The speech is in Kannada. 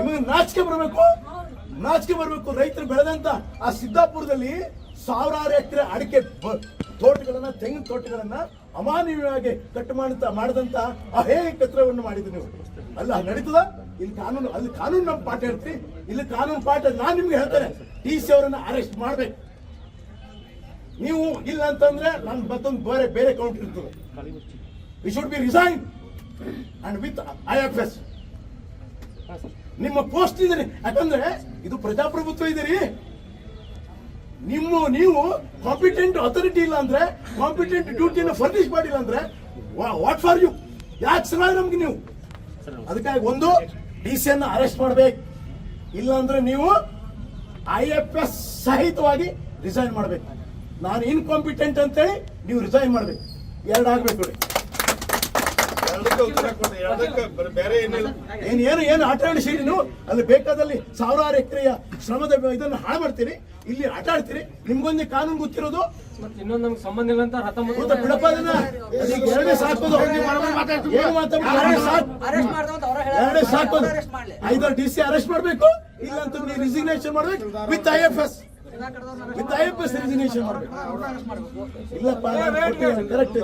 ನಿಮಗೆ ನಾಚಿಕೆ ಬರಬೇಕು. ರೈತರು ಬೆಳೆದಂತ ಆ ಸಿದ್ದಾಪುರದಲ್ಲಿ ಸಾವಿರಾರು ಎಕರೆ ಅಡಿಕೆ ತೋಟಗಳನ್ನ, ತೆಂಗಿನ ತೋಟಗಳನ್ನ ಅಮಾನವೀಯವಾಗಿ ಕಟ್ಟು ಮಾಡಿದಂತ ಕತ್ರವನ್ನು ಮಾಡಿದ್ರು ನೀವು. ಅಲ್ಲ ನಡೀತದ? ಇಲ್ಲಿ ಕಾನೂನು, ಅಲ್ಲಿ ಕಾನೂನು ನಮ್ಮ ಪಾಠ ಹೇಳ್ತೀರಿ, ಇಲ್ಲಿ ಕಾನೂನು ಪಾಠ ನಾನ್ ನಿಮ್ಗೆ ಹೇಳ್ತೇನೆ. DC ಅವರನ್ನ ಅರೆಸ್ಟ್ ಮಾಡ್ಬೇಕು. ನೀವು ಇಲ್ಲ ಅಂತಂದ್ರೆ ನಾನು ಮತ್ತೊಂದು ಬೇರೆ ಕೌಂಟರ್ ಇರ್ತದೆ. We should be resign and with IFS. ನಿಮ್ಮ ಪೋಸ್ಟ್ ಇದೀರಿ, ಯಾಕಂದ್ರೆ ಇದು ಪ್ರಜಾಪ್ರಭುತ್ವ ಇದೀರಿ. ನೀವು ಕಾಂಪಿಟೆಂಟ್ ಅಥಾರಿಟಿ ಇಲ್ಲ ಅಂದ್ರೆ, ಕಾಂಪಿಟೆಂಟ್ ಡ್ಯೂಟಿಯನ್ನು ಫರ್ನಿಶ್ ಮಾಡಿಲ್ಲ ಅಂದ್ರೆ ವಾಟ್ ಫಾರ್ ಯು? ಯಾಕೆ ಸಲ ನಮ್ಗೆ ನೀವು? ಅದಕ್ಕಾಗಿ ಒಂದು DC ಅನ್ನ ಅರೆಸ್ಟ್ ಮಾಡ್ಬೇಕು, ಇಲ್ಲ ಅಂದ್ರೆ ನೀವು IFS ಸಹಿತವಾಗಿ ರಿಸೈನ್ ಮಾಡ್ಬೇಕು. ನಾನು ಇನ್ಕಾಂಪಿಟೆಂಟ್ ಅಂತೇಳಿ ನೀವು ರಿಸೈನ್ ಮಾಡ್ಬೇಕು. ಎರಡಾಗ್ಬೇಕು ನೋಡಿ. ಏನು ಆಟ ಆಡಿಸಿರಿ ನೀವು? ಅಲ್ಲಿ ಬೇಕಾದಲ್ಲಿ ಸಾವಿರಾರು ಎಕರೆಯ ಶ್ರಮದ ಇದನ್ನು ಹಾಳು ಮಾಡ್ತೀರಿ, ಇಲ್ಲಿ ಆಟ ಆಡ್ತೀರಿ. ನಿಮ್ಗೊಂದು ಕಾನೂನು ಗೊತ್ತಿರೋದು, ಇನ್ನೊಂದು ನಮ್ಗೆ ಸಂಬಂಧ ಇಲ್ಲ ಅಂತ ಬಿಡಪ್ಪ. ಎರಡೇ ಸಾಕೋದು, ಎರಡೇ ಸಾಕೋದು. 5 DC ಅರೆಸ್ಟ್ ಮಾಡ್ಬೇಕು, ಇಲ್ಲ ಅಂತ ನೀವು ರಿಸಿಗ್ನೇಷನ್ ಮಾಡ್ಬೇಕು ವಿತ್ IFS. ರಿಸಿಗ್ನೇಷನ್ ಮಾಡ್ಬೇಕು. ಇಲ್ಲಪ್ಪ, ಕರೆಕ್ಟ್.